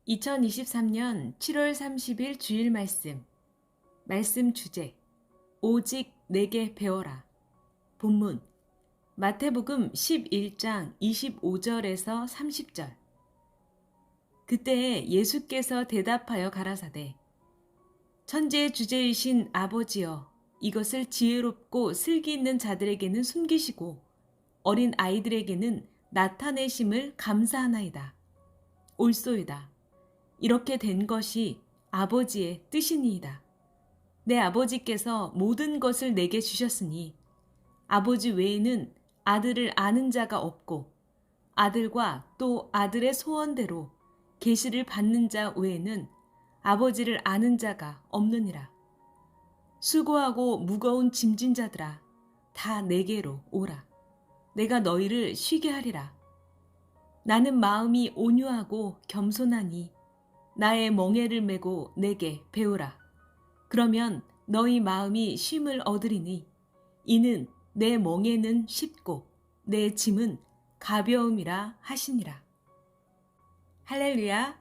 2023년 7월 30일 주일 말씀 주제 오직 내게 배워라. 본문 마태복음 11장 25절에서 30절. 그때 예수께서 대답하여 가라사대 천지의 주제이신 아버지여, 이것을 지혜롭고 슬기 있는 자들에게는 숨기시고 어린 아이들에게는 나타내심을 감사하나이다. 옳소이다. 이렇게 된 것이 아버지의 뜻이니이다. 내 아버지께서 모든 것을 내게 주셨으니 아버지 외에는 아들을 아는 자가 없고 아들과 또 아들의 소원대로 계시를 받는 자 외에는 아버지를 아는 자가 없느니라. 수고하고 무거운 짐진 자들아, 다 내게로 오라. 내가 너희를 쉬게 하리라. 나는 마음이 온유하고 겸손하니 나의 멍에를 메고 내게 배우라. 그러면 너희 마음이 쉼을 얻으리니 이는 내 멍에는 쉽고 내 짐은 가벼움이라 하시니라. 할렐루야.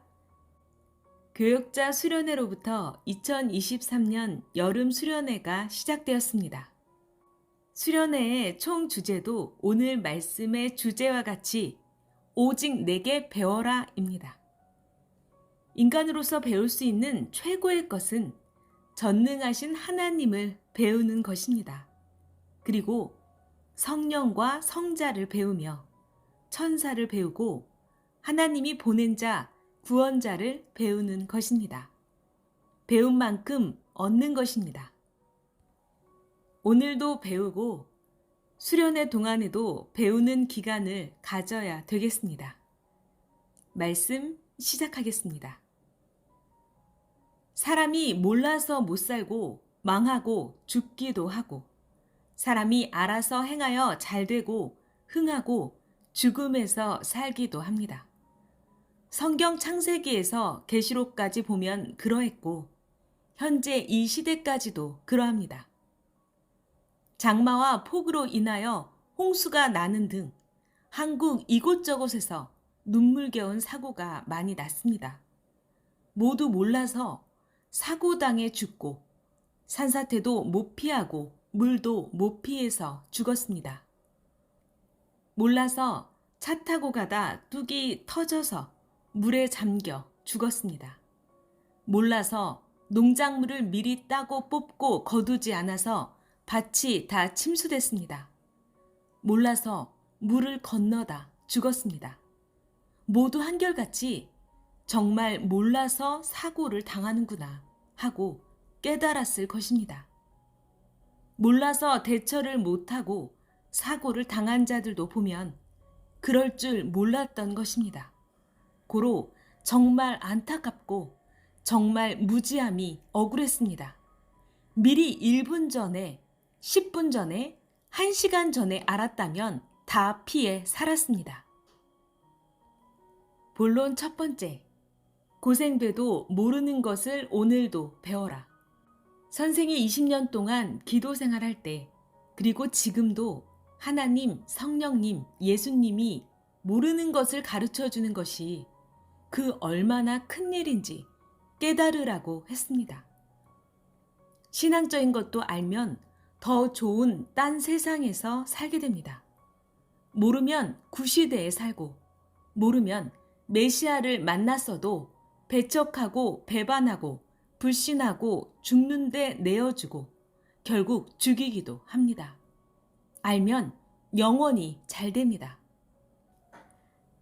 교역자 수련회로부터 2023년 여름 수련회가 시작되었습니다. 수련회의 총 주제도 오늘 말씀의 주제와 같이 오직 내게 배워라입니다. 인간으로서 배울 수 있는 최고의 것은 전능하신 하나님을 배우는 것입니다. 그리고 성령과 성자를 배우며 천사를 배우고 하나님이 보낸 자, 구원자를 배우는 것입니다. 배운 만큼 얻는 것입니다. 오늘도 배우고 수련회 동안에도 배우는 기간을 가져야 되겠습니다. 말씀 시작하겠습니다. 사람이 몰라서 못 살고 망하고 죽기도 하고 사람이 알아서 행하여 잘되고 흥하고 죽음에서 살기도 합니다. 성경 창세기에서 계시록까지 보면 그러했고 현재 이 시대까지도 그러합니다. 장마와 폭우로 인하여 홍수가 나는 등 한국 이곳저곳에서 눈물겨운 사고가 많이 났습니다. 모두 몰라서 사고당해 죽고 산사태도 못 피하고 물도 못 피해서 죽었습니다. 몰라서 차 타고 가다 뚝이 터져서 물에 잠겨 죽었습니다. 몰라서 농작물을 미리 따고 뽑고 거두지 않아서 밭이 다 침수됐습니다. 몰라서 물을 건너다 죽었습니다. 모두 한결같이 정말 몰라서 사고를 당하는구나 하고 깨달았을 것입니다. 몰라서 대처를 못하고 사고를 당한 자들도 보면 그럴 줄 몰랐던 것입니다. 고로 정말 안타깝고 정말 무지함이 억울했습니다. 미리 1분 전에, 10분 전에, 1시간 전에 알았다면 다 피해 살았습니다. 본론 첫 번째, 고생돼도 모르는 것을 오늘도 배워라. 선생이 20년 동안 기도 생활할 때, 그리고 지금도 하나님, 성령님, 예수님이 모르는 것을 가르쳐 주는 것이 그 얼마나 큰 일인지 깨달으라고 했습니다. 신앙적인 것도 알면 더 좋은 딴 세상에서 살게 됩니다. 모르면 구시대에 살고, 모르면 메시아를 만났어도 배척하고 배반하고 불신하고 죽는데 내어주고 결국 죽이기도 합니다. 알면 영원히 잘 됩니다.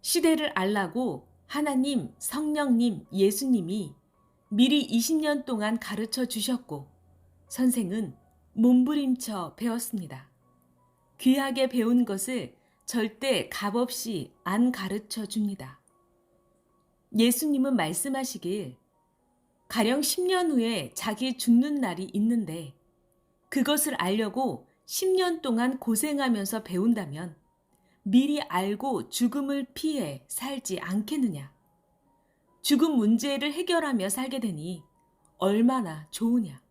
시대를 알라고 하나님, 성령님, 예수님이 미리 20년 동안 가르쳐 주셨고 선생은 몸부림쳐 배웠습니다. 귀하게 배운 것을 절대 값없이 안 가르쳐 줍니다. 예수님은 말씀하시길 가령 10년 후에 자기 죽는 날이 있는데 그것을 알려고 10년 동안 고생하면서 배운다면 미리 알고 죽음을 피해 살지 않겠느냐. 죽음 문제를 해결하며 살게 되니 얼마나 좋으냐.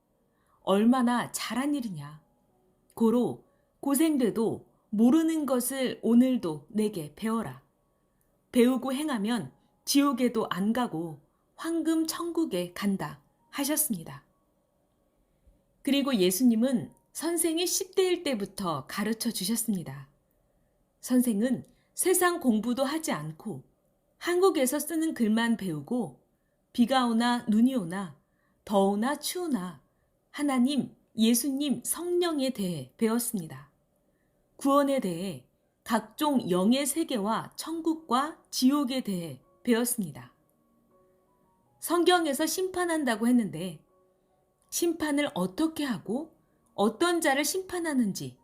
얼마나 잘한 일이냐. 고로 고생돼도 모르는 것을 오늘도 내게 배워라. 배우고 행하면 지옥에도 안 가고 황금 천국에 간다 하셨습니다. 그리고 예수님은 선생이 10대일 때부터 가르쳐 주셨습니다. 선생은 세상 공부도 하지 않고 한국에서 쓰는 글만 배우고 비가 오나 눈이 오나 더우나 추우나 하나님, 예수님, 성령에 대해 배웠습니다. 구원에 대해 각종 영의 세계와 천국과 지옥에 대해 배웠습니다. 성경에서 심판한다고 했는데 심판을 어떻게 하고 어떤 자를 심판하는지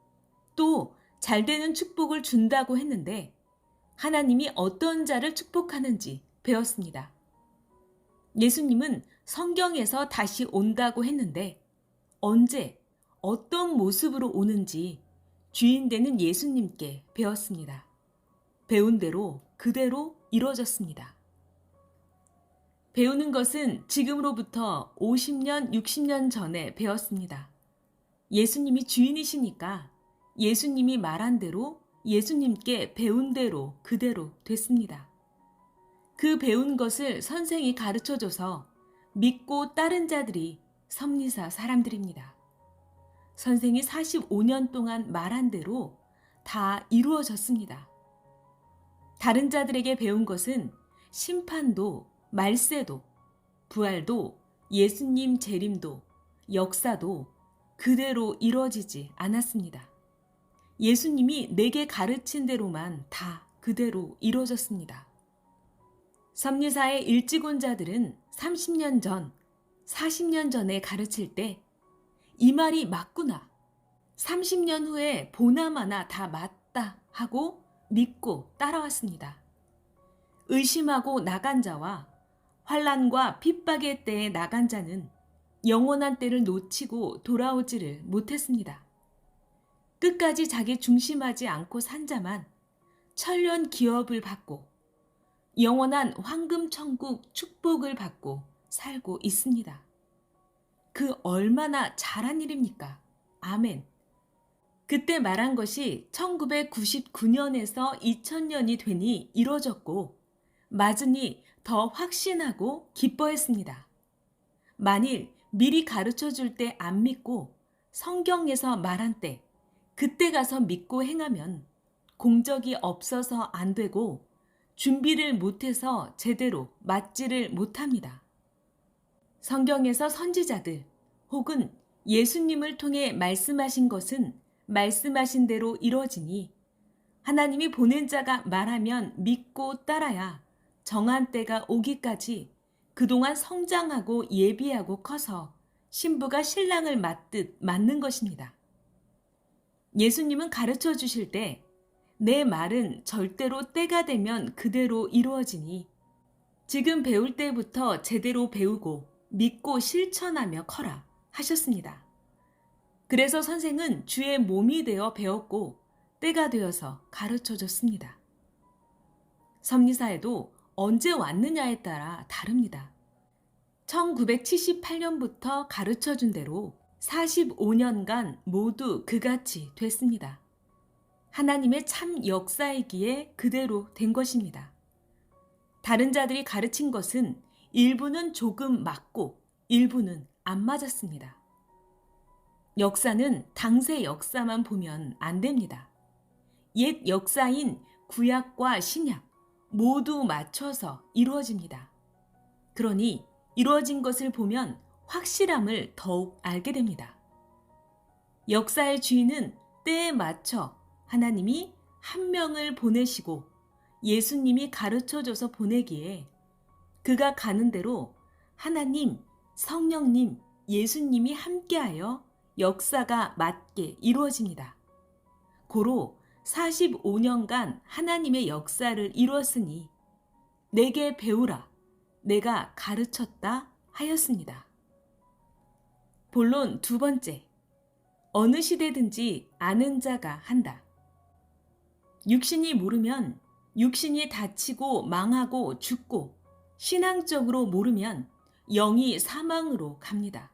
또 잘되는 축복을 준다고 했는데 하나님이 어떤 자를 축복하는지 배웠습니다. 예수님은 성경에서 다시 온다고 했는데 언제 어떤 모습으로 오는지 주인 되는 예수님께 배웠습니다. 배운 대로 그대로 이루어졌습니다. 배우는 것은 지금으로부터 50년, 60년 전에 배웠습니다. 예수님이 주인이시니까 예수님이 말한 대로 예수님께 배운 대로 그대로 됐습니다. 그 배운 것을 선생이 가르쳐줘서 믿고 따른 자들이 섭리사 사람들입니다. 선생이 45년 동안 말한 대로 다 이루어졌습니다. 다른 자들에게 배운 것은 심판도 말세도 부활도 예수님 재림도 역사도 그대로 이루어지지 않았습니다. 예수님이 내게 가르친 대로만 다 그대로 이루어졌습니다. 섭리사의 일찍 온 자들은 30년 전, 40년 전에 가르칠 때 이 말이 맞구나. 30년 후에 보나마나 다 맞다 하고 믿고 따라왔습니다. 의심하고 나간 자와 환난과 핍박의 때에 나간 자는 영원한 때를 놓치고 돌아오지를 못했습니다. 끝까지 자기 중심하지 않고 산 자만 천년 기업을 받고 영원한 황금 천국 축복을 받고 살고 있습니다. 그 얼마나 잘한 일입니까? 아멘. 그때 말한 것이 1999년에서 2000년이 되니 이루어졌고 맞으니 더 확신하고 기뻐했습니다. 만일 미리 가르쳐 줄 때 안 믿고 성경에서 말한 때 그때 가서 믿고 행하면 공적이 없어서 안 되고 준비를 못해서 제대로 맞지를 못합니다. 성경에서 선지자들 혹은 예수님을 통해 말씀하신 것은 말씀하신 대로 이루어지니 하나님이 보낸 자가 말하면 믿고 따라야 정한 때가 오기까지 그동안 성장하고 예비하고 커서 신부가 신랑을 맞듯 맞는 것입니다. 예수님은 가르쳐 주실 때 내 말은 절대로 때가 되면 그대로 이루어지니 지금 배울 때부터 제대로 배우고 믿고 실천하며 커라 하셨습니다. 그래서 선생은 주의 몸이 되어 배웠고 때가 되어서 가르쳐 줬습니다. 섭리사에도 언제 왔느냐에 따라 다릅니다. 1978년부터 가르쳐 준 대로 45년간 모두 그같이 됐습니다. 하나님의 참 역사이기에 그대로 된 것입니다. 다른 자들이 가르친 것은 일부는 조금 맞고 일부는 안 맞았습니다. 역사는 당세 역사만 보면 안 됩니다. 옛 역사인 구약과 신약 모두 맞춰서 이루어집니다. 그러니 이루어진 것을 보면 확실함을 더욱 알게 됩니다. 역사의 주인은 때에 맞춰 하나님이 한 명을 보내시고 예수님이 가르쳐줘서 보내기에 그가 가는 대로 하나님, 성령님, 예수님이 함께하여 역사가 맞게 이루어집니다. 고로 45년간 하나님의 역사를 이루었으니 내게 배우라, 내가 가르쳤다 하였습니다. 본론 두 번째, 어느 시대든지 아는 자가 한다. 육신이 모르면 육신이 다치고 망하고 죽고 신앙적으로 모르면 영이 사망으로 갑니다.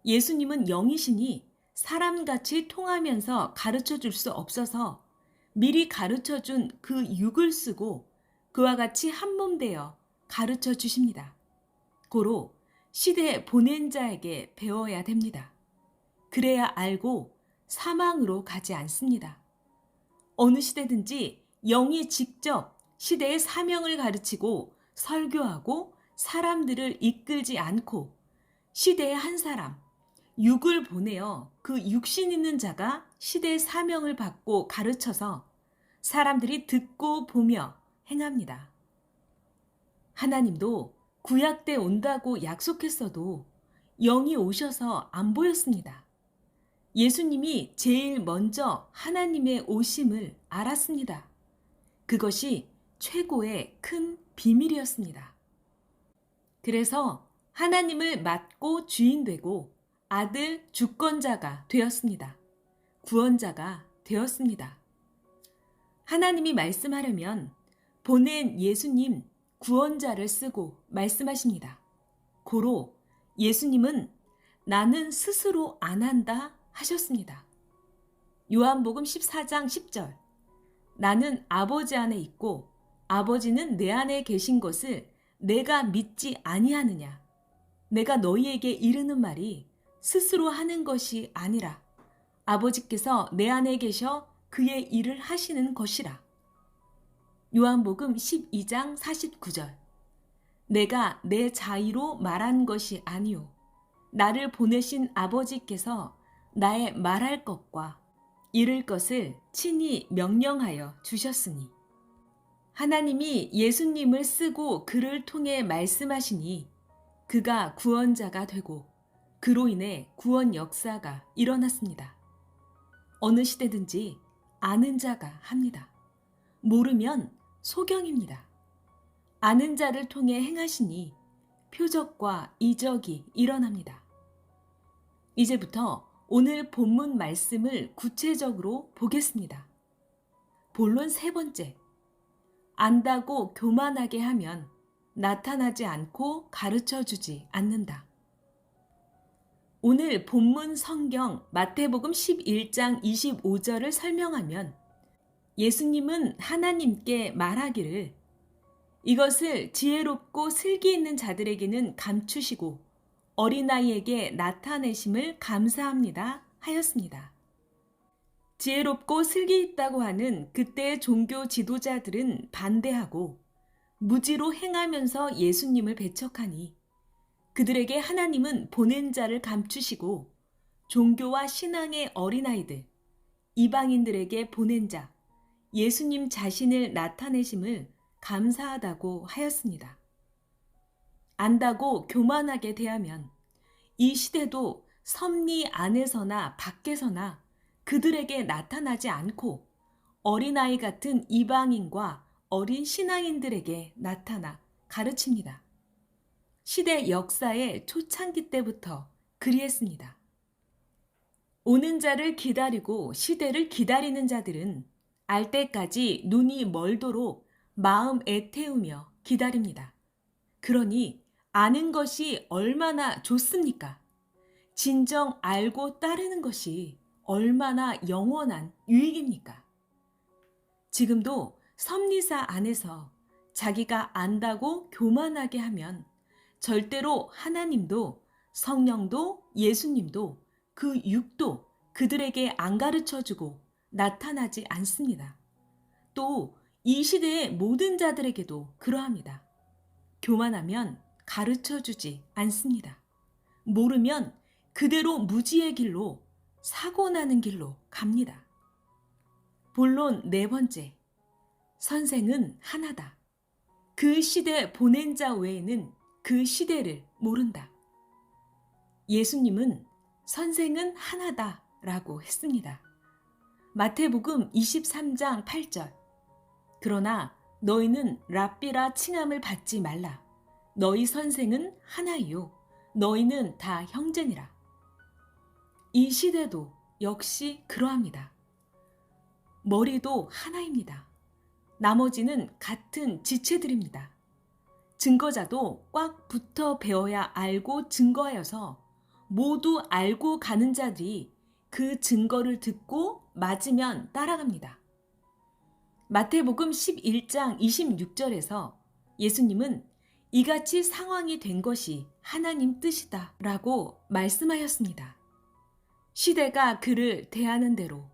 예수님은 영이시니 사람같이 통하면서 가르쳐 줄 수 없어서 미리 가르쳐 준 그 육을 쓰고 그와 같이 한 몸 되어 가르쳐 주십니다. 고로 시대 보낸 자에게 배워야 됩니다. 그래야 알고 사망으로 가지 않습니다. 어느 시대든지 영이 직접 시대의 사명을 가르치고 설교하고 사람들을 이끌지 않고 시대의 한 사람, 육을 보내어 그 육신 있는 자가 시대의 사명을 받고 가르쳐서 사람들이 듣고 보며 행합니다. 하나님도 구약 때 온다고 약속했어도 영이 오셔서 안 보였습니다. 예수님이 제일 먼저 하나님의 오심을 알았습니다. 그것이 최고의 큰 비밀이었습니다. 그래서 하나님을 맡고 주인 되고 아들 주권자가 되었습니다. 구원자가 되었습니다. 하나님이 말씀하려면 보낸 예수님 구원자를 쓰고 말씀하십니다. 고로 예수님은 나는 스스로 안 한다 하셨습니다. 요한복음 14장 10절 나는 아버지 안에 있고 아버지는 내 안에 계신 것을 내가 믿지 아니하느냐. 내가 너희에게 이르는 말이 스스로 하는 것이 아니라 아버지께서 내 안에 계셔 그의 일을 하시는 것이라. 요한복음 12장 49절 내가 내 자의로 말한 것이 아니오. 나를 보내신 아버지께서 나의 말할 것과 이를 것을 친히 명령하여 주셨으니. 하나님이 예수님을 쓰고 그를 통해 말씀하시니 그가 구원자가 되고 그로 인해 구원 역사가 일어났습니다. 어느 시대든지 아는 자가 합니다. 모르면 소경입니다. 아는 자를 통해 행하시니 표적과 이적이 일어납니다. 이제부터 오늘 본문 말씀을 구체적으로 보겠습니다. 본론 세 번째, 안다고 교만하게 하면 나타나지 않고 가르쳐주지 않는다. 오늘 본문 성경 마태복음 11장 25절을 설명하면 예수님은 하나님께 말하기를 이것을 지혜롭고 슬기 있는 자들에게는 감추시고 어린아이에게 나타내심을 감사합니다 하였습니다. 지혜롭고 슬기 있다고 하는 그때의 종교 지도자들은 반대하고 무지로 행하면서 예수님을 배척하니 그들에게 하나님은 보낸 자를 감추시고 종교와 신앙의 어린아이들, 이방인들에게 보낸 자, 예수님 자신을 나타내심을 감사하다고 하였습니다. 안다고 교만하게 대하면 이 시대도 섭리 안에서나 밖에서나 그들에게 나타나지 않고 어린아이 같은 이방인과 어린 신앙인들에게 나타나 가르칩니다. 시대 역사의 초창기 때부터 그리했습니다. 오는 자를 기다리고 시대를 기다리는 자들은 알 때까지 눈이 멀도록 마음 애태우며 기다립니다. 그러니 아는 것이 얼마나 좋습니까? 진정 알고 따르는 것이 얼마나 영원한 유익입니까? 지금도 섭리사 안에서 자기가 안다고 교만하게 하면 절대로 하나님도 성령도 예수님도 그 육도 그들에게 안 가르쳐주고 나타나지 않습니다. 또 이 시대의 모든 자들에게도 그러합니다. 교만하면 가르쳐주지 않습니다. 모르면 그대로 무지의 길로 사고나는 길로 갑니다. 본론 네 번째, 선생은 하나다. 그 시대 보낸 자 외에는 그 시대를 모른다. 예수님은 선생은 하나다 라고 했습니다. 마태복음 23장 8절 그러나 너희는 랍비라 칭함을 받지 말라. 너희 선생은 하나이요. 너희는 다 형제니라. 이 시대도 역시 그러합니다. 머리도 하나입니다. 나머지는 같은 지체들입니다. 증거자도 꽉 붙어 배워야 알고 증거하여서 모두 알고 가는 자들이 그 증거를 듣고 맞으면 따라갑니다. 마태복음 11장 26절에서 예수님은 이같이 상황이 된 것이 하나님 뜻이다 라고 말씀하였습니다. 시대가 그를 대하는 대로,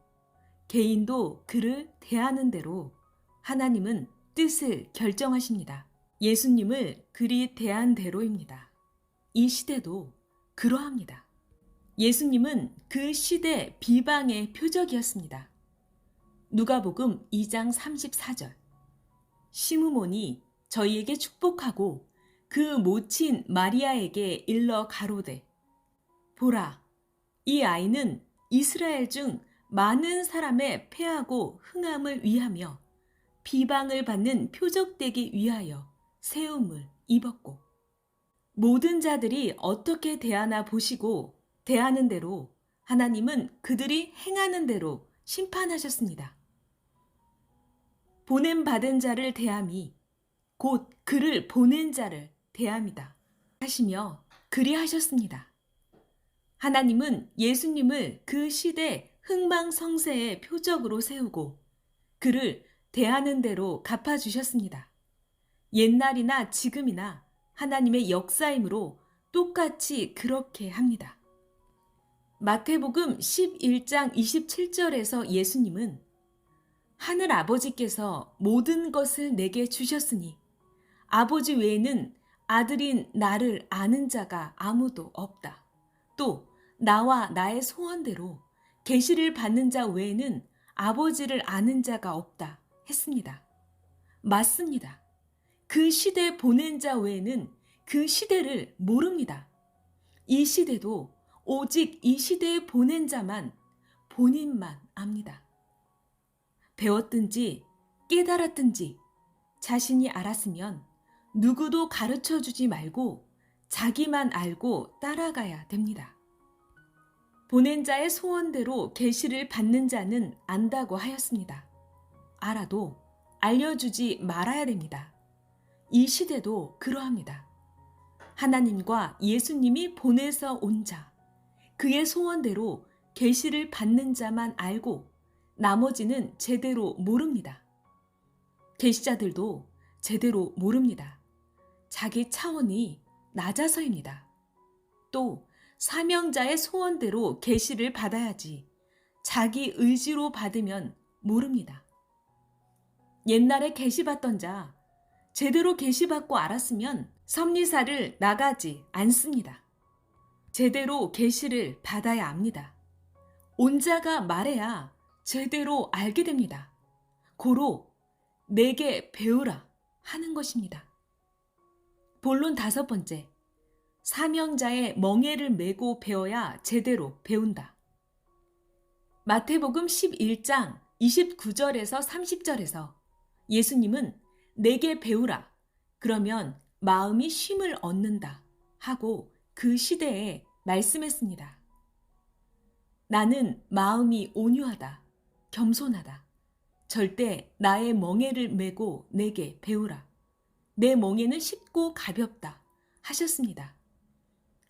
개인도 그를 대하는 대로 하나님은 뜻을 결정하십니다. 예수님을 그리 대한 대로입니다. 이 시대도 그러합니다. 예수님은 그 시대 비방의 표적이었습니다. 누가복음 2장 34절. 시므몬이 저희에게 축복하고 그 모친 마리아에게 일러 가로되 보라, 이 아이는 이스라엘 중 많은 사람의 패하고 흥함을 위하며 비방을 받는 표적되기 위하여 세움을 입었고, 모든 자들이 어떻게 대하나 보시고 대하는 대로 하나님은 그들이 행하는 대로 심판하셨습니다. 보냄받은 자를 대함이 곧 그를 보낸 자를 대함이다 하시며 그리하셨습니다. 하나님은 예수님을 그 시대 흥망성쇠의 표적으로 세우고 그를 대하는 대로 갚아주셨습니다. 옛날이나 지금이나 하나님의 역사이므로 똑같이 그렇게 합니다. 마태복음 11장 27절에서 예수님은 하늘 아버지께서 모든 것을 내게 주셨으니 아버지 외에는 아들인 나를 아는 자가 아무도 없다. 또 나와 나의 소원대로 계시를 받는 자 외에는 아버지를 아는 자가 없다 했습니다. 맞습니다. 그 시대 보낸 자 외에는 그 시대를 모릅니다. 이 시대도 오직 이 시대에 보낸 자만 본인만 압니다. 배웠든지 깨달았든지 자신이 알았으면 누구도 가르쳐 주지 말고 자기만 알고 따라가야 됩니다. 보낸 자의 소원대로 계시를 받는 자는 안다고 하였습니다. 알아도 알려주지 말아야 됩니다. 이 시대도 그러합니다. 하나님과 예수님이 보내서 온 자, 그의 소원대로 계시를 받는 자만 알고 나머지는 제대로 모릅니다. 계시자들도 제대로 모릅니다. 자기 차원이 낮아서입니다. 또 사명자의 소원대로 계시를 받아야지 자기 의지로 받으면 모릅니다. 옛날에 계시받던 자, 제대로 계시받고 알았으면 섭리사를 나가지 않습니다. 제대로 계시를 받아야 합니다. 온 자가 말해야 제대로 알게 됩니다. 고로 내게 배우라 하는 것입니다. 본론 5번째, 사명자의 멍에를 메고 배워야 제대로 배운다. 마태복음 11장 29절에서 30절에서 예수님은 내게 배우라, 그러면 마음이 쉼을 얻는다 하고 그 시대에 말씀했습니다. 나는 마음이 온유하다, 겸손하다. 절대 나의 멍에를 메고 내게 배우라. 내 멍에는 쉽고 가볍다 하셨습니다.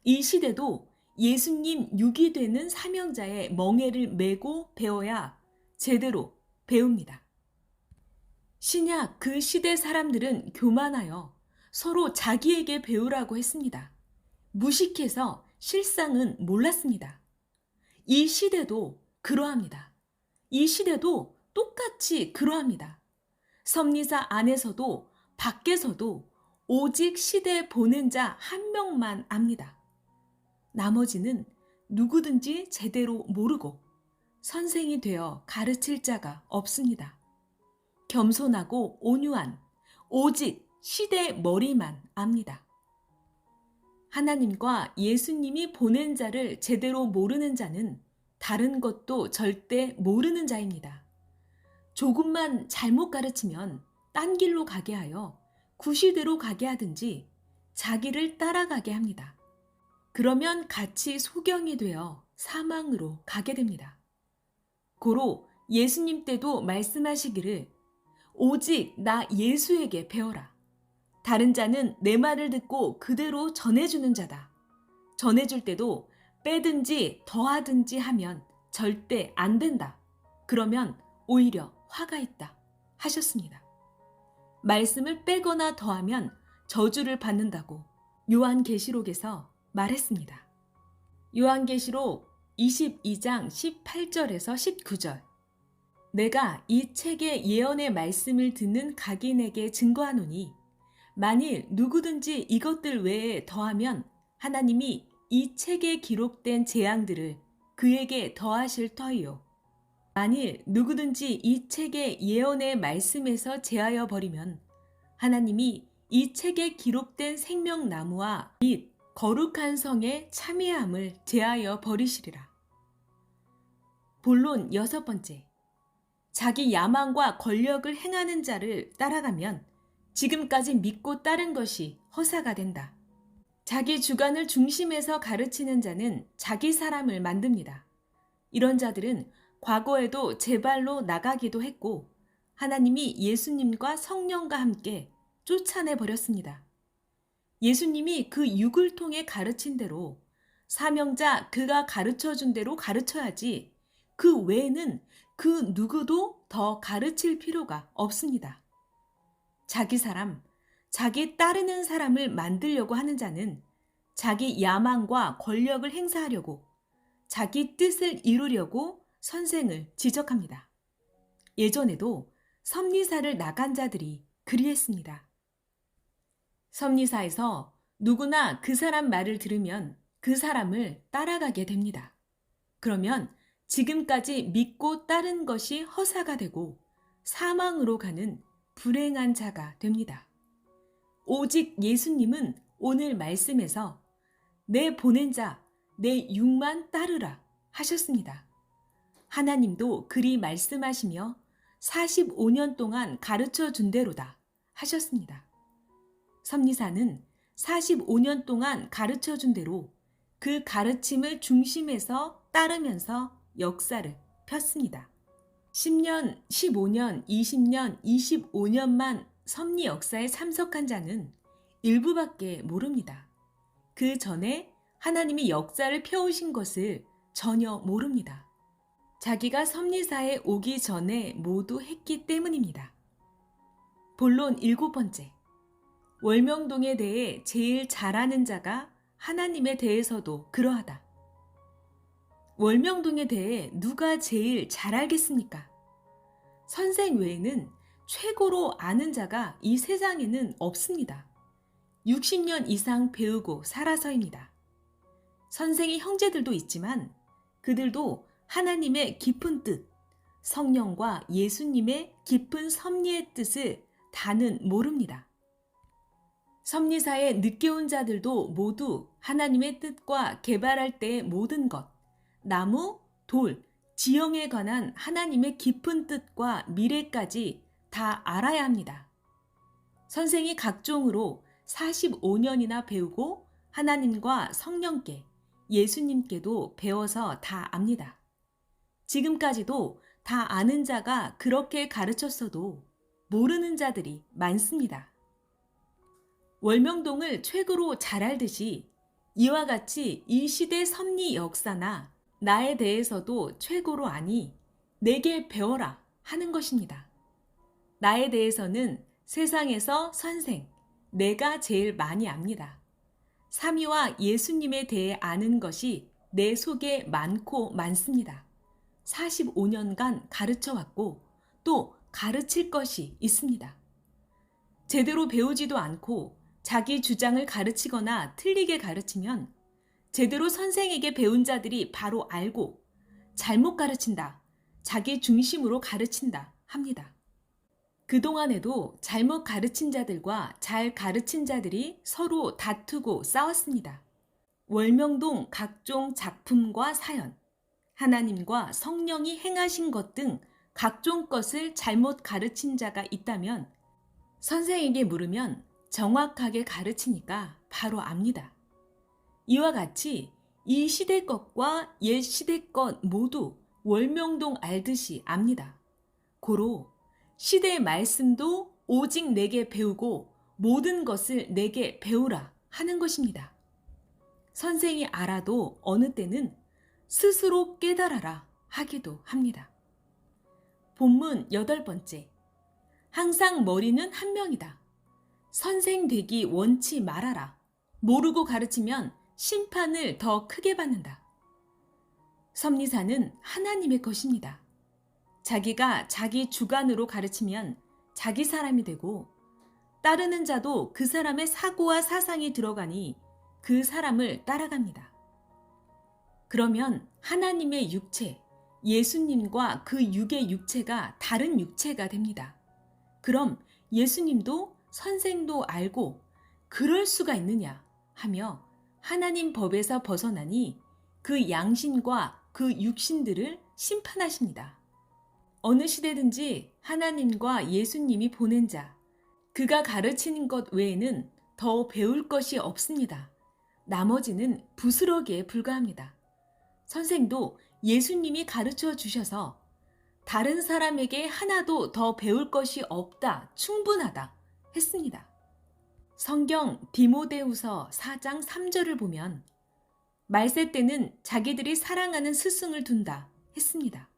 이 시대도 예수님 육이 되는 사명자의 멍에를 메고 배워야 제대로 배웁니다. 신약 그 시대 사람들은 교만하여 서로 자기에게 배우라고 했습니다. 무식해서 실상은 몰랐습니다. 이 시대도 그러합니다. 이 시대도 똑같이 그러합니다. 섭리사 안에서도 밖에서도 오직 시대 보낸 자 한 명만 압니다. 나머지는 누구든지 제대로 모르고 선생이 되어 가르칠 자가 없습니다. 겸손하고 온유한 오직 시대 머리만 압니다. 하나님과 예수님이 보낸 자를 제대로 모르는 자는 다른 것도 절대 모르는 자입니다. 조금만 잘못 가르치면 딴 길로 가게 하여 구시대로 가게 하든지 자기를 따라가게 합니다. 그러면 같이 소경이 되어 사망으로 가게 됩니다. 고로 예수님 때도 말씀하시기를 오직 나 예수에게 배워라. 다른 자는 내 말을 듣고 그대로 전해주는 자다. 전해줄 때도 빼든지 더하든지 하면 절대 안 된다. 그러면 오히려 화가 있다 하셨습니다. 말씀을 빼거나 더하면 저주를 받는다고 요한계시록에서 말했습니다. 요한계시록 22장 18절에서 19절. 내가 이 책의 예언의 말씀을 듣는 각인에게 증거하노니 만일 누구든지 이것들 외에 더하면 하나님이 이 책에 기록된 재앙들을 그에게 더하실 터이요. 만일 누구든지 이 책의 예언의 말씀에서 제하여 버리면 하나님이 이 책에 기록된 생명나무와 및 거룩한 성의 참회함을 제하여 버리시리라. 본론 6번째. 자기 야망과 권력을 행하는 자를 따라가면 지금까지 믿고 따른 것이 허사가 된다. 자기 주관을 중심에서 가르치는 자는 자기 사람을 만듭니다. 이런 자들은 과거에도 제 발로 나가기도 했고 하나님이 예수님과 성령과 함께 쫓아내 버렸습니다. 예수님이 그 육을 통해 가르친 대로 사명자 그가 가르쳐준 대로 가르쳐야지 그 외에는 그 누구도 더 가르칠 필요가 없습니다. 자기 사람, 자기 따르는 사람을 만들려고 하는 자는 자기 야망과 권력을 행사하려고 자기 뜻을 이루려고 선생을 지적합니다. 예전에도 섭리사를 나간 자들이 그리했습니다. 섭리사에서 누구나 그 사람 말을 들으면 그 사람을 따라가게 됩니다. 그러면 지금까지 믿고 따른 것이 허사가 되고 사망으로 가는 불행한 자가 됩니다. 오직 예수님은 오늘 말씀에서 내 보낸 자, 내 육만 따르라 하셨습니다. 하나님도 그리 말씀하시며 45년 동안 가르쳐 준 대로다 하셨습니다. 섭리사는 45년 동안 가르쳐 준 대로 그 가르침을 중심에서 따르면서 역사를 폈습니다. 10년, 15년, 20년, 25년만 섭리 역사에 참석한 자는 일부밖에 모릅니다. 그 전에 하나님이 역사를 펴오신 것을 전혀 모릅니다. 자기가 섭리사에 오기 전에 모두 했기 때문입니다. 본론 7번째. 월명동에 대해 제일 잘하는 자가 하나님에 대해서도 그러하다. 월명동에 대해 누가 제일 잘 알겠습니까? 선생 외에는 최고로 아는 자가 이 세상에는 없습니다. 60년 이상 배우고 살아서입니다. 선생의 형제들도 있지만 그들도 하나님의 깊은 뜻, 성령과 예수님의 깊은 섭리의 뜻을 다는 모릅니다. 섭리사에 늦게 온 자들도 모두 하나님의 뜻과 개발할 때의 모든 것, 나무, 돌, 지형에 관한 하나님의 깊은 뜻과 미래까지 다 알아야 합니다. 선생이 각종으로 45년이나 배우고 하나님과 성령께, 예수님께도 배워서 다 압니다. 지금까지도 다 아는 자가 그렇게 가르쳤어도 모르는 자들이 많습니다. 월명동을 최고로 잘 알듯이 이와 같이 이 시대 섭리 역사나 나에 대해서도 최고로 아니 내게 배워라 하는 것입니다. 나에 대해서는 세상에서 선생, 내가 제일 많이 압니다. 삼위와 예수님에 대해 아는 것이 내 속에 많고 많습니다. 45년간 가르쳐왔고 또 가르칠 것이 있습니다. 제대로 배우지도 않고 자기 주장을 가르치거나 틀리게 가르치면 제대로 선생에게 배운 자들이 바로 알고 잘못 가르친다, 자기 중심으로 가르친다 합니다. 그동안에도 잘못 가르친 자들과 잘 가르친 자들이 서로 다투고 싸웠습니다. 월명동 각종 작품과 사연, 하나님과 성령이 행하신 것 등 각종 것을 잘못 가르친 자가 있다면 선생에게 물으면 정확하게 가르치니까 바로 압니다. 이와 같이 이 시대 것과 옛 시대 것 모두 월명동 알듯이 압니다. 고로 시대의 말씀도 오직 내게 배우고 모든 것을 내게 배우라 하는 것입니다. 선생이 알아도 어느 때는 스스로 깨달아라 하기도 합니다. 본문 8번째. 항상 머리는 한 명이다. 선생 되기 원치 말아라. 모르고 가르치면 심판을 더 크게 받는다. 섭리사는 하나님의 것입니다. 자기가 자기 주관으로 가르치면 자기 사람이 되고 따르는 자도 그 사람의 사고와 사상이 들어가니 그 사람을 따라갑니다. 그러면 하나님의 육체, 예수님과 그 육의 육체가 다른 육체가 됩니다. 그럼 예수님도 선생도 알고 그럴 수가 있느냐 하며 하나님 법에서 벗어나니 그 양신과 그 육신들을 심판하십니다. 어느 시대든지 하나님과 예수님이 보낸 자, 그가 가르치는 것 외에는 더 배울 것이 없습니다. 나머지는 부스러기에 불과합니다. 선생도 예수님이 가르쳐 주셔서 다른 사람에게 하나도 더 배울 것이 없다, 충분하다 했습니다. 성경 디모데후서 4장 3절을 보면 말세 때는 자기들이 사랑하는 스승을 둔다 했습니다.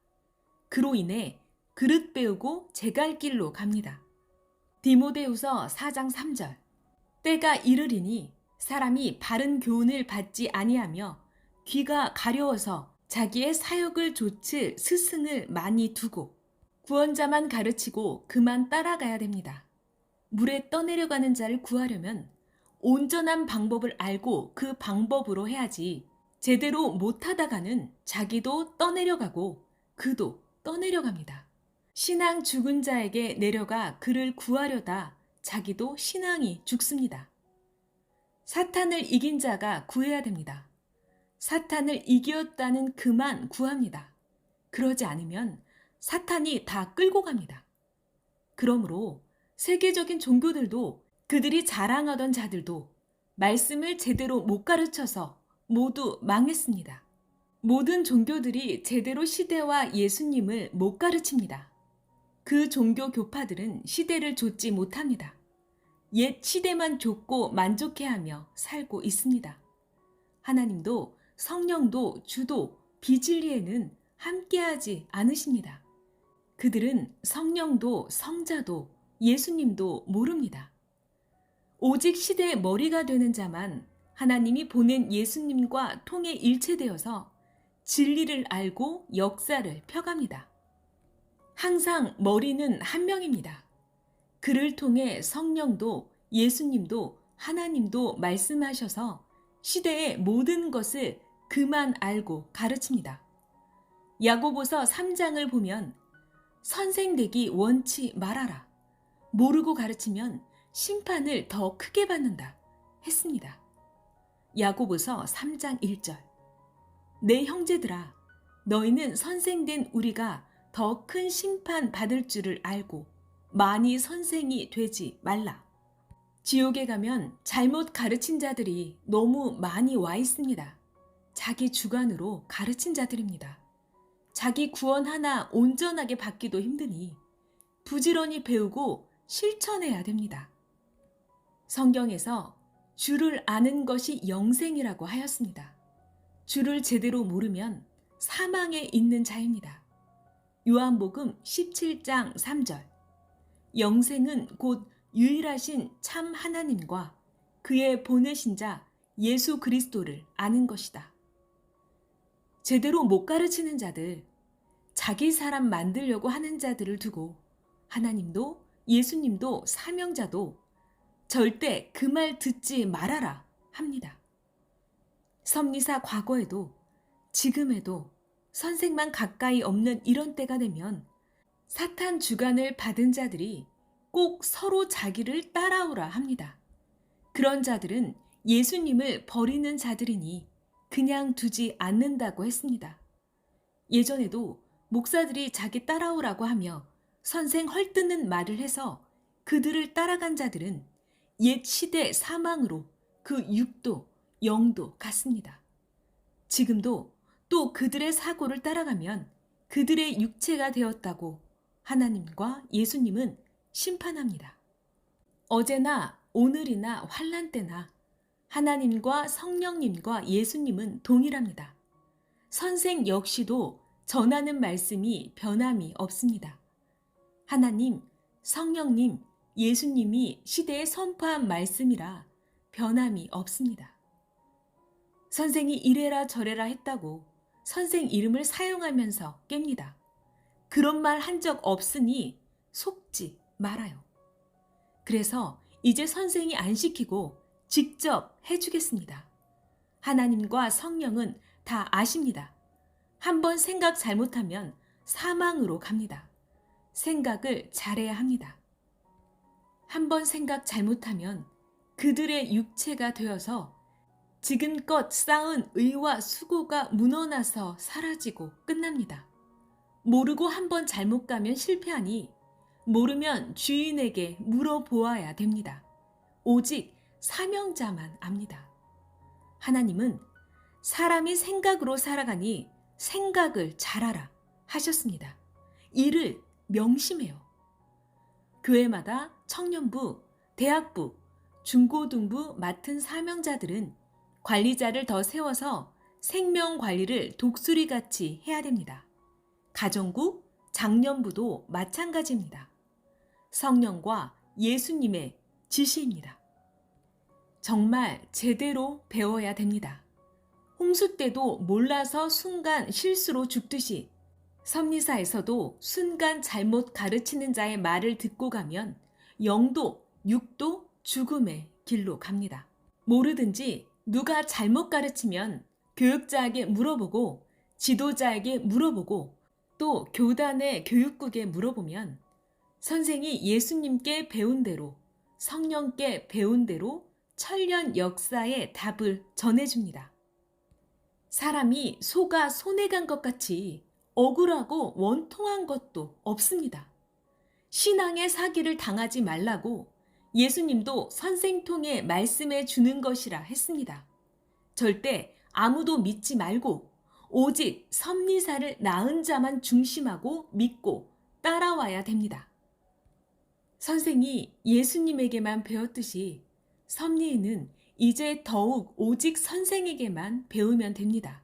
그로 인해 그릇 배우고 제갈 길로 갑니다. 디모데후서 4장 3절 때가 이르리니 사람이 바른 교훈을 받지 아니하며 귀가 가려워서 자기의 사역을 좇을 스승을 많이 두고 구원자만 가르치고 그만 따라가야 됩니다. 물에 떠내려가는 자를 구하려면 온전한 방법을 알고 그 방법으로 해야지 제대로 못하다가는 자기도 떠내려가고 그도 떠내려갑니다. 신앙 죽은 자에게 내려가 그를 구하려다 자기도 신앙이 죽습니다. 사탄을 이긴 자가 구해야 됩니다. 사탄을 이겼다는 그만 구합니다. 그러지 않으면 사탄이 다 끌고 갑니다. 그러므로 세계적인 종교들도 그들이 자랑하던 자들도 말씀을 제대로 못 가르쳐서 모두 망했습니다. 모든 종교들이 제대로 시대와 예수님을 못 가르칩니다. 그 종교 교파들은 시대를 좇지 못합니다. 옛 시대만 좇고 만족해하며 살고 있습니다. 하나님도 성령도 주도 비진리에는 함께하지 않으십니다. 그들은 성령도 성자도 예수님도 모릅니다. 오직 시대의 머리가 되는 자만 하나님이 보낸 예수님과 통해 일체되어서 진리를 알고 역사를 펴갑니다. 항상 머리는 한 명입니다. 그를 통해 성령도 예수님도 하나님도 말씀하셔서 시대의 모든 것을 그만 알고 가르칩니다. 야고보서 3장을 보면 선생 되기 원치 말아라. 모르고 가르치면 심판을 더 크게 받는다 했습니다. 야고보서 3장 1절 내 형제들아 너희는 선생된 우리가 더 큰 심판 받을 줄을 알고 많이 선생이 되지 말라. 지옥에 가면 잘못 가르친 자들이 너무 많이 와 있습니다. 자기 주관으로 가르친 자들입니다. 자기 구원 하나 온전하게 받기도 힘드니 부지런히 배우고 실천해야 됩니다. 성경에서 주를 아는 것이 영생이라고 하였습니다. 주를 제대로 모르면 사망에 있는 자입니다. 요한복음 17장 3절 영생은 곧 유일하신 참 하나님과 그의 보내신 자 예수 그리스도를 아는 것이다. 제대로 못 가르치는 자들, 자기 사람 만들려고 하는 자들을 두고 하나님도 예수님도 사명자도 절대 그 말 듣지 말아라 합니다. 섭리사 과거에도 지금에도 선생만 가까이 없는 이런 때가 되면 사탄 주관을 받은 자들이 꼭 서로 자기를 따라오라 합니다. 그런 자들은 예수님을 버리는 자들이니 그냥 두지 않는다고 했습니다. 예전에도 목사들이 자기 따라오라고 하며 선생 헐뜯는 말을 해서 그들을 따라간 자들은 옛 시대 사망으로 그 육도 영도 갔습니다. 지금도 또 그들의 사고를 따라가면 그들의 육체가 되었다고 하나님과 예수님은 심판합니다. 어제나 오늘이나 환난 때나 하나님과 성령님과 예수님은 동일합니다. 선생 역시도 전하는 말씀이 변함이 없습니다. 하나님, 성령님, 예수님이 시대에 선포한 말씀이라 변함이 없습니다. 선생이 이래라 저래라 했다고 선생 이름을 사용하면서 깹니다. 그런 말 한 적 없으니 속지 말아요. 그래서 이제 선생이 안 시키고 직접 해주겠습니다. 하나님과 성령은 다 아십니다. 한번 생각 잘못하면 사망으로 갑니다. 생각을 잘해야 합니다. 한번 생각 잘못하면 그들의 육체가 되어서 지금껏 쌓은 의와 수고가 묻어나서 사라지고 끝납니다. 모르고 한번 잘못 가면 실패하니 모르면 주인에게 물어보아야 됩니다. 오직 사명자만 압니다. 하나님은 사람이 생각으로 살아가니 생각을 잘하라 하셨습니다. 이를 명심해요. 교회마다 청년부, 대학부, 중고등부 맡은 사명자들은 관리자를 더 세워서 생명 관리를 독수리같이 해야 됩니다. 가정부, 장년부도 마찬가지입니다. 성령과 예수님의 지시입니다. 정말 제대로 배워야 됩니다. 홍수 때도 몰라서 순간 실수로 죽듯이 섭리사에서도 순간 잘못 가르치는 자의 말을 듣고 가면 영도, 육도 죽음의 길로 갑니다. 모르든지 누가 잘못 가르치면 교육자에게 물어보고 지도자에게 물어보고 또 교단의 교육국에 물어보면 선생이 예수님께 배운 대로 성령께 배운 대로 천년 역사의 답을 전해줍니다. 사람이 소가 손에 간 것 같이 억울하고 원통한 것도 없습니다. 신앙의 사기를 당하지 말라고 예수님도 선생 통해 말씀해 주는 것이라 했습니다. 절대 아무도 믿지 말고 오직 섭리사를 낳은 자만 중심하고 믿고 따라와야 됩니다. 선생이 예수님에게만 배웠듯이 섭리인은 이제 더욱 오직 선생에게만 배우면 됩니다.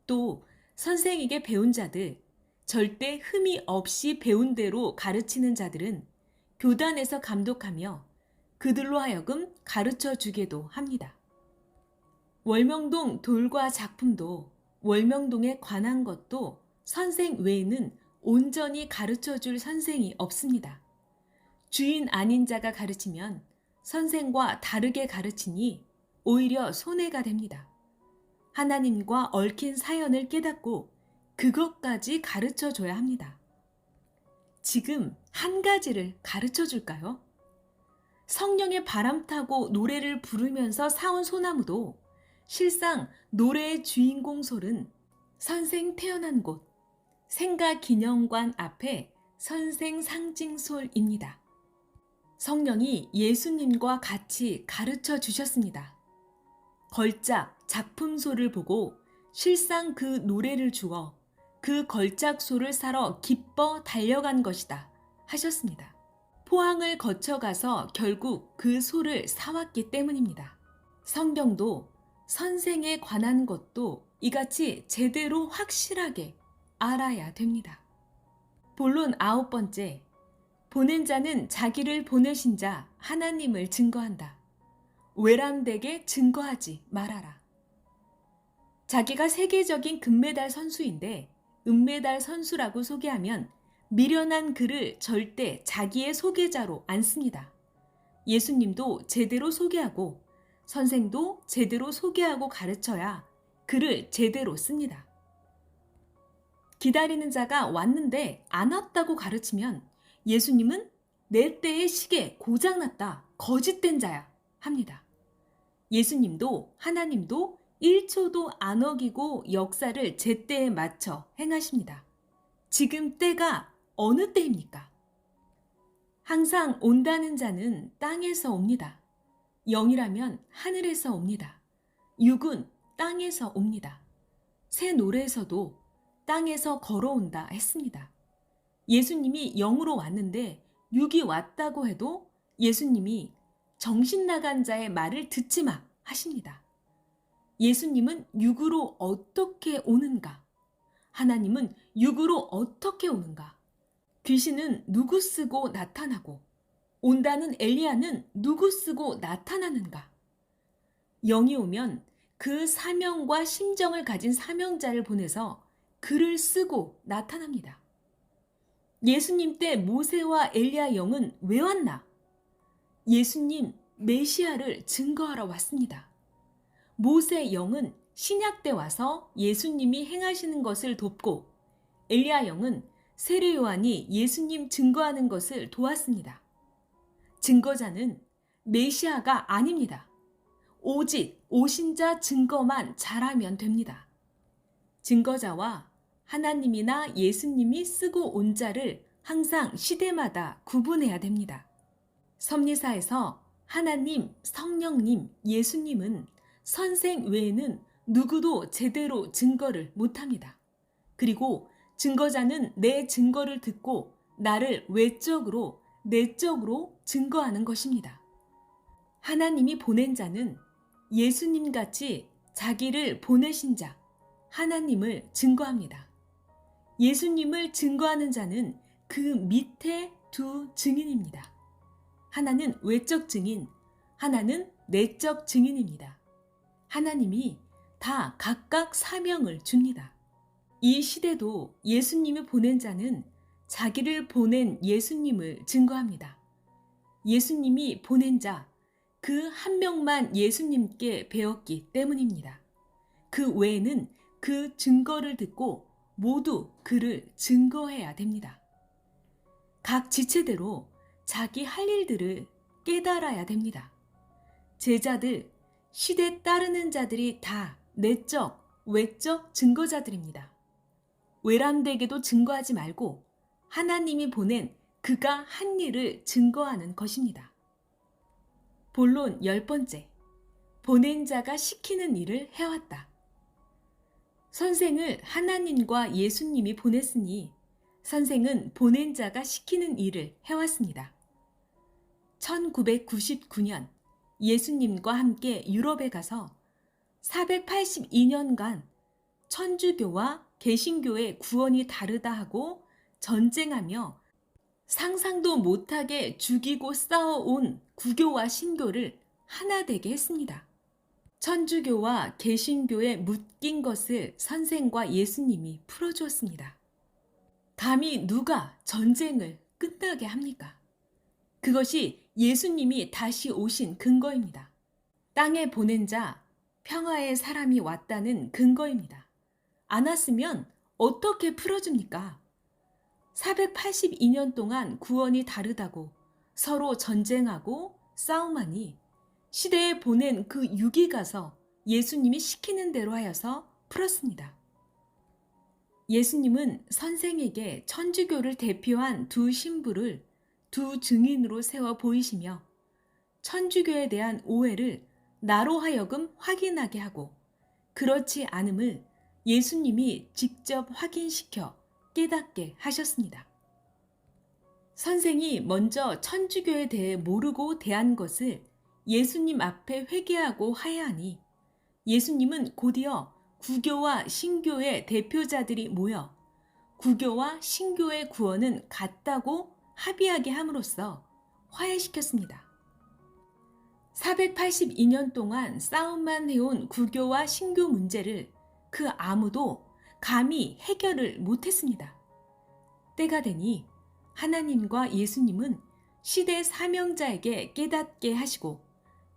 또 선생에게 배운 자들, 절대 흠이 없이 배운 대로 가르치는 자들은 교단에서 감독하며 그들로 하여금 가르쳐 주게도 합니다. 월명동 돌과 작품도 월명동에 관한 것도 선생 외에는 온전히 가르쳐 줄 선생이 없습니다. 주인 아닌 자가 가르치면 선생과 다르게 가르치니 오히려 손해가 됩니다. 하나님과 얽힌 사연을 깨닫고 그것까지 가르쳐 줘야 합니다. 지금 한 가지를 가르쳐 줄까요? 성령의 바람 타고 노래를 부르면서 사온 소나무도 실상 노래의 주인공 솔은 선생 태어난 곳 생가기념관 앞에 선생 상징솔입니다. 성령이 예수님과 같이 가르쳐 주셨습니다. 걸작 작품소를 보고 실상 그 노래를 주어 그 걸작소를 사러 기뻐 달려간 것이다 하셨습니다. 포항을 거쳐가서 결국 그 소를 사왔기 때문입니다. 성경도 선생에 관한 것도 이같이 제대로 확실하게 알아야 됩니다. 본론 9번째, 보낸 자는 자기를 보내신 자 하나님을 증거한다. 외람되게 증거하지 말아라. 자기가 세계적인 금메달 선수인데 은메달 선수라고 소개하면 미련한 그를 절대 자기의 소개자로 안 씁니다. 예수님도 제대로 소개하고 선생도 제대로 소개하고 가르쳐야 그를 제대로 씁니다. 기다리는 자가 왔는데 안 왔다고 가르치면 예수님은 내 때의 시계 고장났다, 거짓된 자야 합니다. 예수님도 하나님도 1초도 안 어기고 역사를 제때에 맞춰 행하십니다. 지금 때가 어느 때입니까? 항상 온다는 자는 땅에서 옵니다. 영이라면 하늘에서 옵니다. 육은 땅에서 옵니다. 새 노래에서도 땅에서 걸어온다 했습니다. 예수님이 영으로 왔는데 육이 왔다고 해도 예수님이 정신 나간 자의 말을 듣지 마 하십니다. 예수님은 육으로 어떻게 오는가? 하나님은 육으로 어떻게 오는가? 귀신은 누구 쓰고 나타나고 온다는 엘리야는 누구 쓰고 나타나는가? 영이 오면 그 사명과 심정을 가진 사명자를 보내서 글을 쓰고 나타납니다. 예수님 때 모세와 엘리야 영은 왜 왔나? 예수님 메시아를 증거하러 왔습니다. 모세 영은 신약 때 와서 예수님이 행하시는 것을 돕고 엘리야 영은 세례 요한이 예수님 증거하는 것을 도왔습니다. 증거자는 메시아가 아닙니다. 오직 오신 자 증거만 잘하면 됩니다. 증거자와 하나님이나 예수님이 쓰고 온 자를 항상 시대마다 구분해야 됩니다. 섭리사에서 하나님, 성령님, 예수님은 선생 외에는 누구도 제대로 증거를 못합니다. 그리고 증거자는 내 증거를 듣고 나를 외적으로, 내적으로 증거하는 것입니다. 하나님이 보낸 자는 예수님 같이 자기를 보내신 자, 하나님을 증거합니다. 예수님을 증거하는 자는 그 밑에 두 증인입니다. 하나는 외적 증인, 하나는 내적 증인입니다. 하나님이 다 각각 사명을 줍니다. 이 시대도 예수님을 보낸 자는 자기를 보낸 예수님을 증거합니다. 예수님이 보낸 자, 그 한 명만 예수님께 배웠기 때문입니다. 그 외에는 그 증거를 듣고 모두 그를 증거해야 됩니다. 각 지체대로 자기 할 일들을 깨달아야 됩니다. 제자들, 시대 따르는 자들이 다 내적, 외적 증거자들입니다. 외람되게도 증거하지 말고 하나님이 보낸 그가 한 일을 증거하는 것입니다. 본론 10번째, 보낸 자가 시키는 일을 해왔다. 선생을 하나님과 예수님이 보냈으니 선생은 보낸 자가 시키는 일을 해왔습니다. 1999년 예수님과 함께 유럽에 가서 482년간 천주교와 개신교의 구원이 다르다 하고 전쟁하며 상상도 못하게 죽이고 싸워온 구교와 신교를 하나 되게 했습니다. 천주교와 개신교에 묶인 것을 선생과 예수님이 풀어주었습니다. 감히 누가 전쟁을 끝나게 합니까? 그것이 예수님이 다시 오신 근거입니다. 땅에 보낸 자, 평화의 사람이 왔다는 근거입니다. 안 왔으면 어떻게 풀어줍니까? 482년 동안 구원이 다르다고 서로 전쟁하고 싸움하니 시대에 보낸 그 육이 가서 예수님이 시키는 대로 하여서 풀었습니다. 예수님은 선생에게 천주교를 대표한 두 신부를 두 증인으로 세워 보이시며 천주교에 대한 오해를 나로 하여금 확인하게 하고 그렇지 않음을 예수님이 직접 확인시켜 깨닫게 하셨습니다. 선생이 먼저 천주교에 대해 모르고 대한 것을 예수님 앞에 회개하고 하야하니 예수님은 곧이어 구교와 신교의 대표자들이 모여 구교와 신교의 구원은 같다고 합의하게 함으로써 화해시켰습니다. 482년 동안 싸움만 해온 구교와 신교 문제를 그 아무도 감히 해결을 못했습니다. 때가 되니 하나님과 예수님은 시대 사명자에게 깨닫게 하시고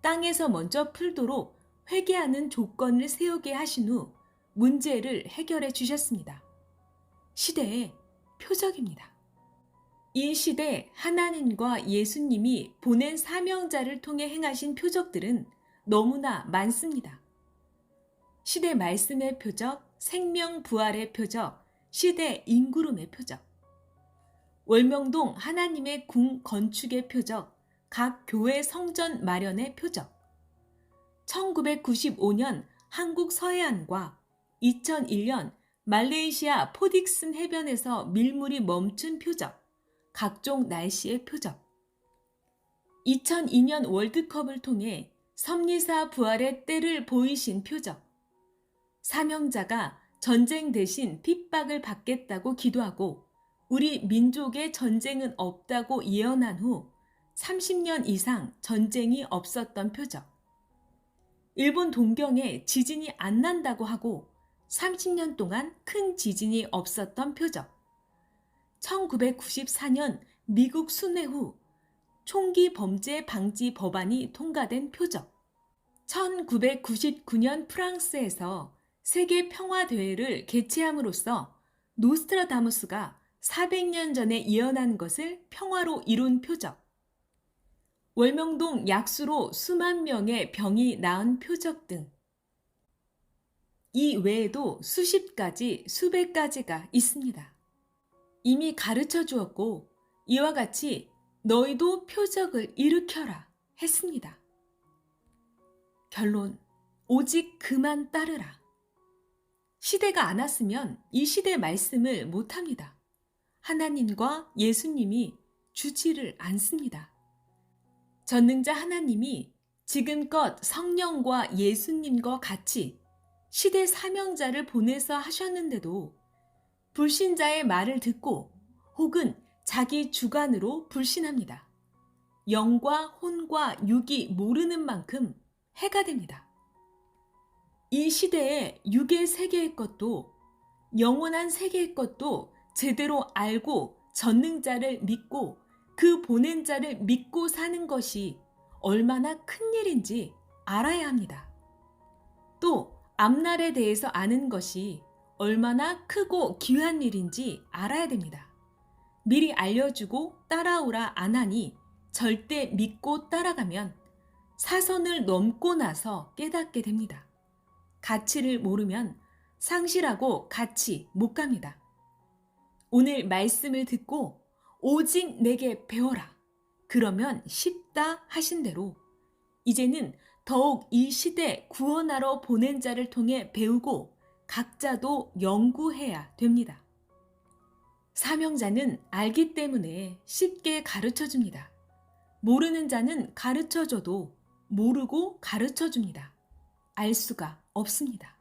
땅에서 먼저 풀도록 회개하는 조건을 세우게 하신 후 문제를 해결해 주셨습니다. 시대의 표적입니다. 이 시대 하나님과 예수님이 보낸 사명자를 통해 행하신 표적들은 너무나 많습니다. 시대 말씀의 표적, 생명 부활의 표적, 시대 인구름의 표적, 월명동 하나님의 궁 건축의 표적, 각 교회 성전 마련의 표적, 1995년 한국 서해안과 2001년 말레이시아 포딕슨 해변에서 밀물이 멈춘 표적, 각종 날씨의 표적, 2002년 월드컵을 통해 섭리사 부활의 때를 보이신 표적, 사명자가 전쟁 대신 핍박을 받겠다고 기도하고 우리 민족의 전쟁은 없다고 예언한 후 30년 이상 전쟁이 없었던 표적. 일본 동경에 지진이 안 난다고 하고 30년 동안 큰 지진이 없었던 표적. 1994년 미국 순회 후 총기 범죄 방지 법안이 통과된 표적. 1999년 프랑스에서 세계 평화대회를 개최함으로써 노스트라다무스가 400년 전에 예언한 것을 평화로 이룬 표적. 월명동 약수로 수만 명의 병이 나은 표적 등. 이 외에도 수십 가지, 수백 가지가 있습니다. 이미 가르쳐 주었고 이와 같이 너희도 표적을 일으켜라 했습니다. 결론, 오직 그만 따르라. 시대가 안 왔으면 이 시대 말씀을 못합니다. 하나님과 예수님이 주지를 않습니다. 전능자 하나님이 지금껏 성령과 예수님과 같이 시대 사명자를 보내서 하셨는데도 불신자의 말을 듣고 혹은 자기 주관으로 불신합니다. 영과 혼과 육이 모르는 만큼 해가 됩니다. 이 시대에 육의 세계의 것도 영원한 세계의 것도 제대로 알고 전능자를 믿고 그 보낸 자를 믿고 사는 것이 얼마나 큰 일인지 알아야 합니다. 또 앞날에 대해서 아는 것이 얼마나 크고 귀한 일인지 알아야 됩니다. 미리 알려주고 따라오라 안 하니 절대 믿고 따라가면 사선을 넘고 나서 깨닫게 됩니다. 가치를 모르면 상실하고 같이 못 갑니다. 오늘 말씀을 듣고 오직 내게 배워라. 그러면 쉽다 하신 대로 이제는 더욱 이 시대 구원하러 보낸 자를 통해 배우고 각자도 연구해야 됩니다. 사명자는 알기 때문에 쉽게 가르쳐 줍니다. 모르는 자는 가르쳐 줘도 모르고 가르쳐 줍니다. 알 수가 없습니다.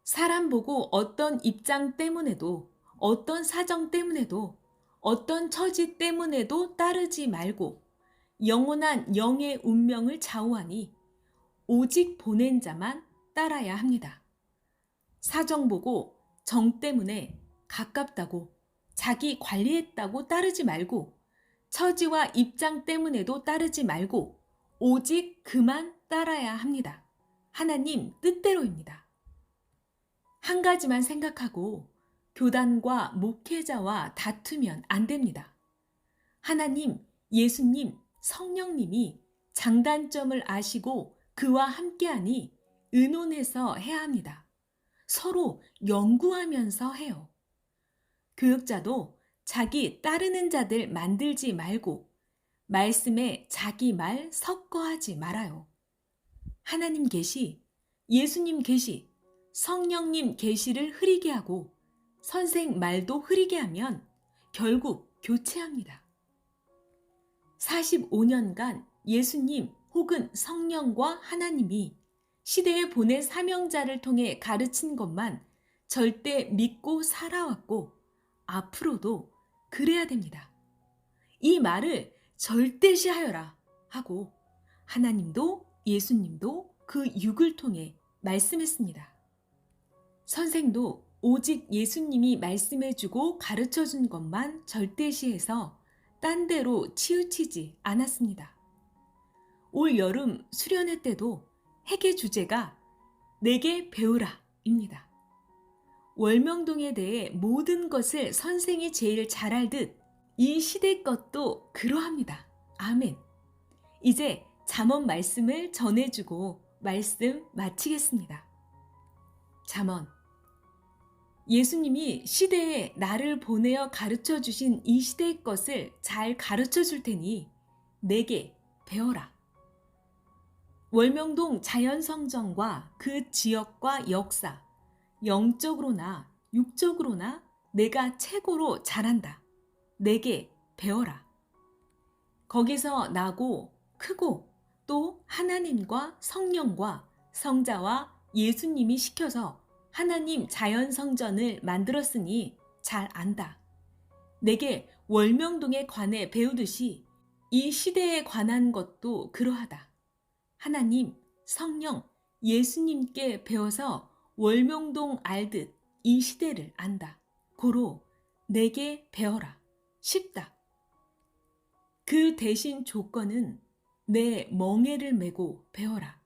사람 보고 어떤 입장 때문에도 어떤 사정 때문에도 어떤 처지 때문에도 따르지 말고 영원한 영의 운명을 좌우하니 오직 보낸 자만 따라야 합니다. 사정 보고 정 때문에 가깝다고 자기 관리했다고 따르지 말고 처지와 입장 때문에도 따르지 말고 오직 그만 따라야 합니다. 하나님 뜻대로입니다. 한 가지만 생각하고 교단과 목회자와 다투면 안 됩니다. 하나님, 예수님, 성령님이 장단점을 아시고 그와 함께하니 의논해서 해야 합니다. 서로 연구하면서 해요. 교육자도 자기 따르는 자들 만들지 말고 말씀에 자기 말 섞어하지 말아요. 하나님 계시, 예수님 계시, 성령님 계시를 흐리게 하고 선생 말도 흐리게 하면 결국 교체합니다. 45년간 예수님 혹은 성령과 하나님이 시대에 보낸 사명자를 통해 가르친 것만 절대 믿고 살아왔고 앞으로도 그래야 됩니다. 이 말을 절대시하여라 하고 하나님도 예수님도 그 육을 통해 말씀했습니다. 선생도 오직 예수님이 말씀해주고 가르쳐준 것만 절대시해서 딴 데로 치우치지 않았습니다. 올 여름 수련회 때도 회개 주제가 내게 배우라 입니다. 월명동에 대해 모든 것을 선생이 제일 잘 알듯 이 시대 것도 그러합니다. 아멘. 이제 잠언 말씀을 전해주고 말씀 마치겠습니다. 잠언. 예수님이 시대에 나를 보내어 가르쳐 주신 이 시대의 것을 잘 가르쳐 줄 테니 내게 배워라. 월명동 자연성정과 그 지역과 역사, 영적으로나 육적으로나 내가 최고로 잘한다. 내게 배워라. 거기서 나고 크고 또 하나님과 성령과 성자와 예수님이 시켜서 하나님 자연성전을 만들었으니 잘 안다. 내게 월명동에 관해 배우듯이 이 시대에 관한 것도 그러하다. 하나님, 성령, 예수님께 배워서 월명동 알듯 이 시대를 안다. 고로 내게 배워라. 쉽다. 그 대신 조건은 내 멍에를 메고 배워라.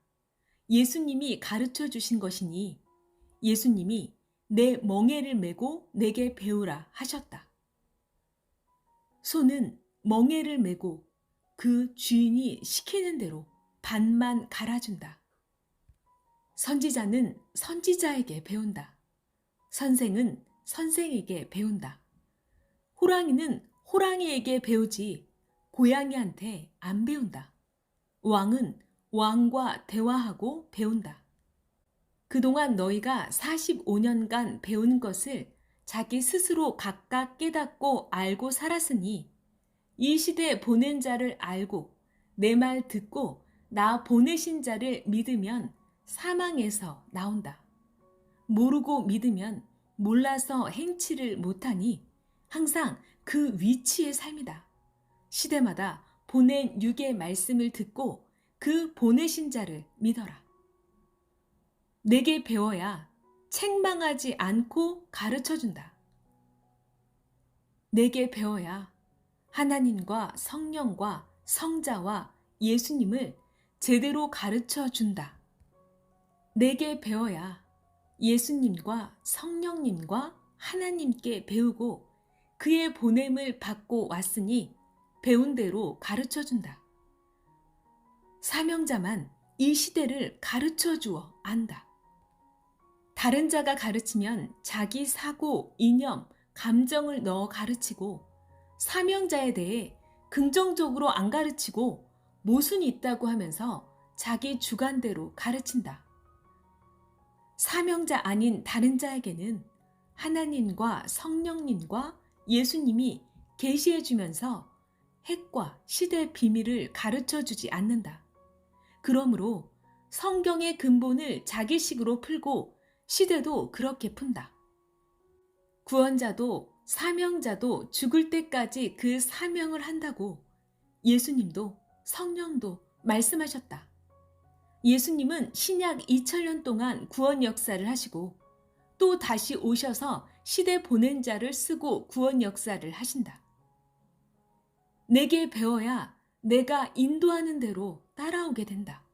예수님이 가르쳐 주신 것이니 예수님이 내 멍에를 메고 내게 배우라 하셨다. 소는 멍에를 메고 그 주인이 시키는 대로 반만 갈아준다. 선지자는 선지자에게 배운다. 선생은 선생에게 배운다. 호랑이는 호랑이에게 배우지 고양이한테 안 배운다. 왕은 왕과 대화하고 배운다. 그동안 너희가 45년간 배운 것을 자기 스스로 각각 깨닫고 알고 살았으니 이 시대 보낸 자를 알고 내 말 듣고 나 보내신 자를 믿으면 사망에서 나온다. 모르고 믿으면 몰라서 행치를 못하니 항상 그 위치의 삶이다. 시대마다 보낸 육의 말씀을 듣고 그 보내신 자를 믿어라. 내게 배워야 책망하지 않고 가르쳐준다. 내게 배워야 하나님과 성령과 성자와 예수님을 제대로 가르쳐준다. 내게 배워야 예수님과 성령님과 하나님께 배우고 그의 보냄을 받고 왔으니 배운 대로 가르쳐준다. 사명자만 이 시대를 가르쳐주어 안다. 다른 자가 가르치면 자기 사고, 이념, 감정을 넣어 가르치고 사명자에 대해 긍정적으로 안 가르치고 모순이 있다고 하면서 자기 주관대로 가르친다. 사명자 아닌 다른 자에게는 하나님과 성령님과 예수님이 계시해 주면서 핵과 시대 비밀을 가르쳐 주지 않는다. 그러므로 성경의 근본을 자기식으로 풀고 시대도 그렇게 푼다. 구원자도 사명자도 죽을 때까지 그 사명을 한다고 예수님도 성령도 말씀하셨다. 예수님은 신약 2000년 동안 구원 역사를 하시고 또 다시 오셔서 시대 보낸 자를 쓰고 구원 역사를 하신다. 내게 배워야 내가 인도하는 대로 따라오게 된다.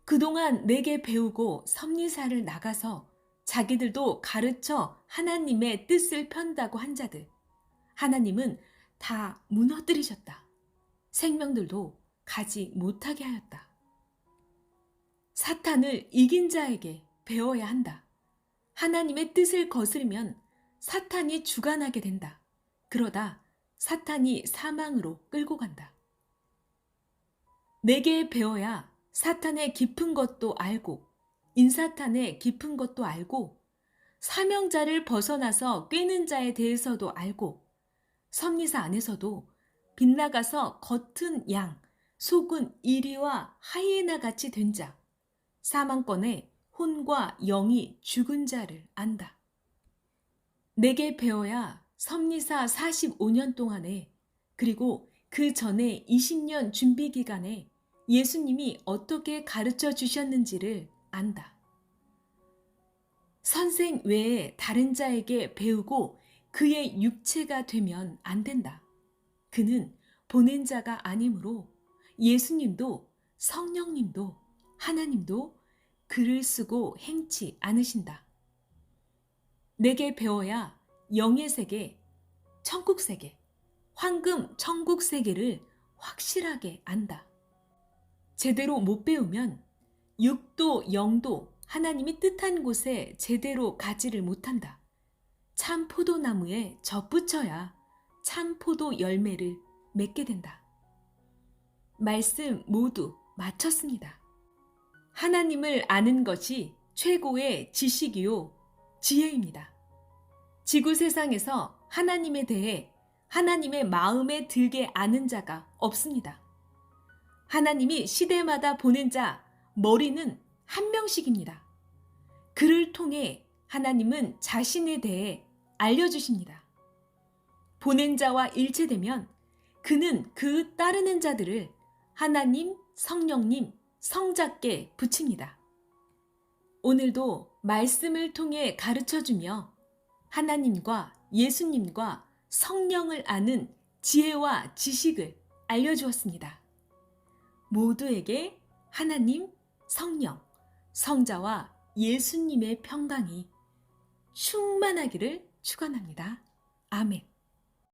그동안 내게 배우고 섭리사를 나가서 자기들도 가르쳐 하나님의 뜻을 편다고 한 자들, 하나님은 다 무너뜨리셨다. 생명들도 가지 못하게 하였다. 사탄을 이긴 자에게 배워야 한다. 하나님의 뜻을 거스르면 사탄이 주관하게 된다. 그러다 사탄이 사망으로 끌고 간다. 내게 배워야 사탄의 깊은 것도 알고 인사탄의 깊은 것도 알고 사명자를 벗어나서 꿰는 자에 대해서도 알고 섭리사 안에서도 빗나가서 겉은 양, 속은 이리와 하이에나 같이 된 자, 사망권에 혼과 영이 죽은 자를 안다. 내게 배워야 섭리사 45년 동안에 그리고 그 전에 20년 준비 기간에 예수님이 어떻게 가르쳐 주셨는지를 안다. 선생 외에 다른 자에게 배우고 그의 육체가 되면 안 된다. 그는 보낸 자가 아니므로 예수님도 성령님도 하나님도 글을 쓰고 행치 않으신다. 내게 배워야 영의 세계, 천국 세계, 황금 천국 세계를 확실하게 안다. 제대로 못 배우면 육도 영도 하나님이 뜻한 곳에 제대로 가지를 못한다. 참 포도나무에 젖붙여야 참 포도 열매를 맺게 된다. 말씀 모두 마쳤습니다. 하나님을 아는 것이 최고의 지식이요 지혜입니다. 지구 세상에서 하나님에 대해 하나님의 마음에 들게 아는 자가 없습니다. 하나님이 시대마다 보낸 자 머리는 한 명씩입니다. 그를 통해 하나님은 자신에 대해 알려주십니다. 보낸 자와 일체되면 그는 그 따르는 자들을 하나님, 성령님, 성자께 붙입니다. 오늘도 말씀을 통해 가르쳐주며 하나님과 예수님과 성령을 아는 지혜와 지식을 알려주었습니다. 모두에게 하나님, 성령, 성자와 예수님의 평강이 충만하기를 축원합니다. 아멘.